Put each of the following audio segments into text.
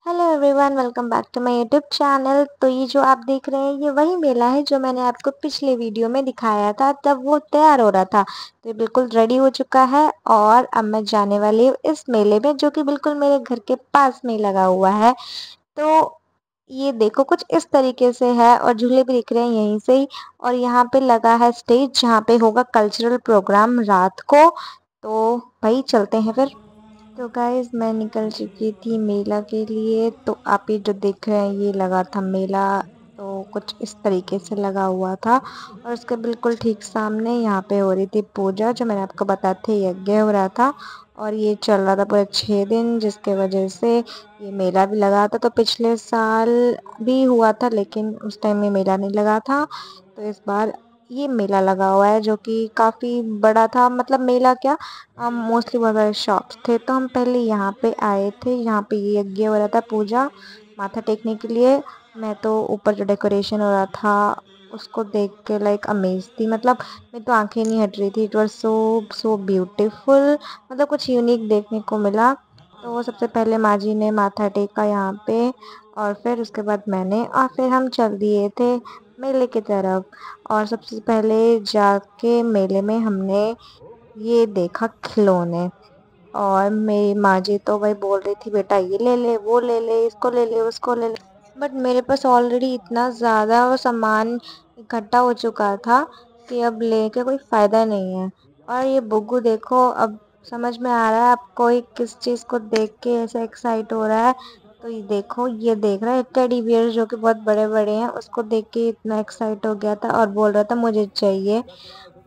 Hello everyone, welcome back to my YouTube channel. तो ये जो आप देख रहे हैं ये वही मेला है जो मैंने आपको पिछले वीडियो में दिखाया था। तब वो तैयार हो रहा था, तो ये बिल्कुल रेडी हो चुका है और अब मैं जाने वाली हूँ इस मेले में, जो कि बिल्कुल मेरे घर के पास में ही लगा हुआ है। तो ये देखो कुछ इस तरीके से है और झूले भी दिख रहे हैं यहीं से ही। और यहाँ पे लगा है स्टेज जहाँ पे होगा कल्चरल प्रोग्राम रात को। तो भाई चलते हैं फिर। तो गाइस मैं निकल चुकी थी मेला के लिए। तो आप ये जो देख रहे हैं ये लगा था मेला। तो कुछ इस तरीके से लगा हुआ था और उसके बिल्कुल ठीक सामने यहाँ पे हो रही थी पूजा, जो मैंने आपको बताया था यज्ञ हो रहा था। और ये चल रहा था पूरे 6 दिन, जिसके वजह से ये मेला भी लगा था। तो पिछले साल भी हुआ था लेकिन उस टाइम में मेला नहीं लगा था। तो इस बार ये मेला लगा हुआ है जो कि काफ़ी बड़ा था। मतलब मेला क्या, हम मोस्टली बहुत सारे शॉप्स थे। तो हम पहले यहाँ पे आए थे, यहाँ पे ये यज्ञ हो रहा था पूजा माथा टेकने के लिए। मैं तो ऊपर जो डेकोरेशन हो रहा था उसको देख के लाइक अमेज थी। मतलब मेरी तो आंखें नहीं हट रही थी। It was so so beautiful. मतलब कुछ यूनिक देखने को मिला। तो वो सबसे पहले माँ जी ने माथा टेका यहाँ पे और फिर उसके बाद मैंने, और फिर हम चल दिए थे मेले की तरफ। और सबसे पहले जाके मेले में हमने ये देखा खिलौने। और मेरी माँ जी तो भाई बोल रही थी बेटा ये ले ले, वो ले ले, इसको ले ले, उसको ले ले। बट मेरे पास ऑलरेडी इतना ज़्यादा वो सामान इकट्ठा हो चुका था कि अब लेके कोई फ़ायदा नहीं है। और ये बुग्गू देखो, अब समझ में आ रहा है आपको ये किस चीज़ को देख के ऐसा एक्साइट हो रहा है। तो ये देखो, ये देख रहा है टेडी बियर जो कि बहुत बड़े बड़े हैं, उसको देख के इतना एक्साइट हो गया था और बोल रहा था मुझे चाहिए।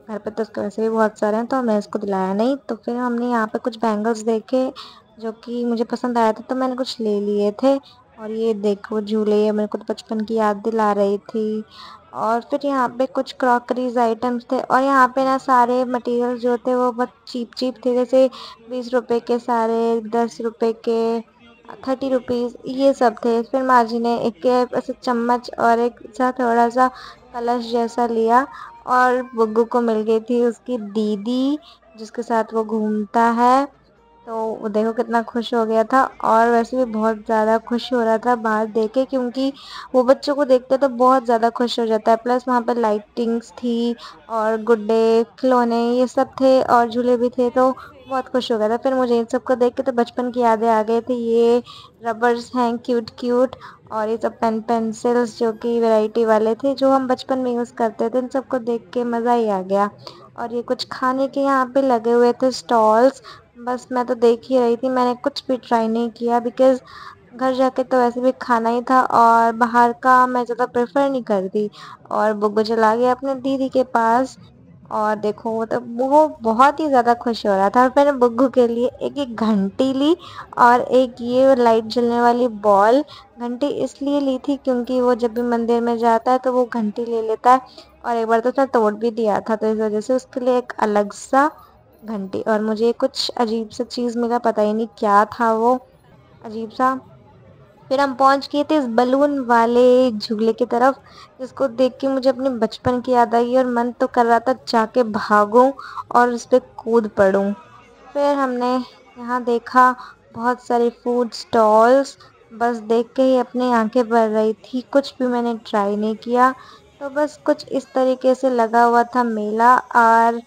घर पे तो उसके वैसे भी बहुत सारे हैं तो मैं इसको दिलाया नहीं। तो फिर हमने यहाँ पे कुछ बैंगल्स देखे जो कि मुझे पसंद आया था, तो मैंने कुछ ले लिए थे। और ये देखो झूले, ये मेरे को तो बचपन की याद दिला रही थी। और फिर यहाँ पे कुछ क्रॉकरीज आइटम्स थे और यहाँ पे ना सारे मटेरियल जो थे वो बहुत चीप चीप थे। जैसे 20 रुपए के सारे, 10 रुपए के, 30 रुपीज़, ये सब थे। फिर माँ जी ने एक ऐसे चम्मच और एक सा थोड़ा सा कलश जैसा लिया। और बुग्गू को मिल गई थी उसकी दीदी जिसके साथ वो घूमता है। तो वो देखो कितना खुश हो गया था और वैसे भी बहुत ज़्यादा खुश हो रहा था बाहर देखे, क्योंकि वो बच्चों को देखते तो बहुत ज़्यादा खुश हो जाता है। प्लस वहाँ पर लाइटिंग्स थी और गुड्डे खिलौने ये सब थे और झूले भी थे, तो बहुत खुश हो गया था। फिर मुझे इन सबको देख के तो बचपन की यादें आ गई थी। ये रबर्स हैं क्यूट क्यूट, और ये सब पेन पेंसिल्स जो कि वैरायटी वाले थे जो हम बचपन में यूज़ करते थे, इन सबको देख के मज़ा ही आ गया। और ये कुछ खाने के यहाँ पे लगे हुए थे स्टॉल्स। बस मैं तो देख ही रही थी, मैंने कुछ भी ट्राई नहीं किया बिकॉज़ घर जाके तो वैसे भी खाना ही था और बाहर का मैं ज़्यादा प्रेफर नहीं करती। और बुग्गू चला गया अपने दीदी के पास। और देखो वो बहुत ही ज़्यादा खुश हो रहा था। और मैंने बुग्गू के लिए एक एक घंटी ली और एक ये लाइट जलने वाली बॉल। घंटी इसलिए ली थी क्योंकि वो जब भी मंदिर में जाता है तो वो घंटी ले लेता है, और एक बार तो उसने तोड़ भी दिया था, तो इस वजह से उसके लिए एक अलग सा घंटी। और मुझे कुछ अजीब सा चीज़ मिला, पता ही नहीं क्या था वो अजीब सा। फिर हम पहुंच गए थे इस बलून वाले झूले की तरफ, जिसको देख के मुझे अपने बचपन की याद आई और मन तो कर रहा था जाके भागूं और उस पर कूद पड़ूं। फिर हमने यहाँ देखा बहुत सारे फूड स्टॉल्स। बस देख के ही अपनी आंखें भर रही थी, कुछ भी मैंने ट्राई नहीं किया। तो बस कुछ इस तरीके से लगा हुआ था मेला। और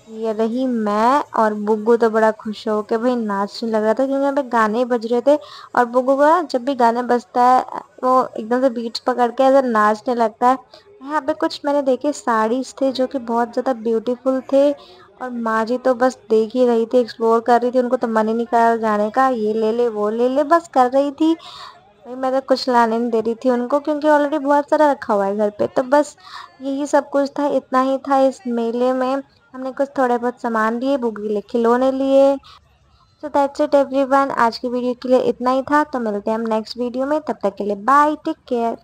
ये रही मैं, और बुग्गू तो बड़ा खुश हो के भाई नाचने लग रहा था क्योंकि यहाँ पे गाने बज रहे थे। और बुग्गू को ना जब भी गाने बजता है वो एकदम से बीट्स पकड़ के ऐसे नाचने लगता है। यहाँ पे कुछ मैंने देखे साड़ीज थे जो कि बहुत ज़्यादा ब्यूटीफुल थे। और माँ जी तो बस देख ही रही थी, एक्सप्लोर कर रही थी, उनको तो मन ही नहीं कर रहा जाने का। ये ले ले, वो ले ले, बस कर रही थी भाई। मैं तो कुछ लाने नहीं दे रही थी उनको क्योंकि ऑलरेडी बहुत सारा रखा हुआ है घर पे। तो बस यही सब कुछ था, इतना ही था इस मेले में। हमने कुछ थोड़े बहुत सामान लिए, बुग्गी के लिए खिलौने लिए। सो दैट्स इट एवरीवन, आज की वीडियो के लिए इतना ही था। तो मिलते हैं हम नेक्स्ट वीडियो में, तब तक के लिए बाय, टेक केयर।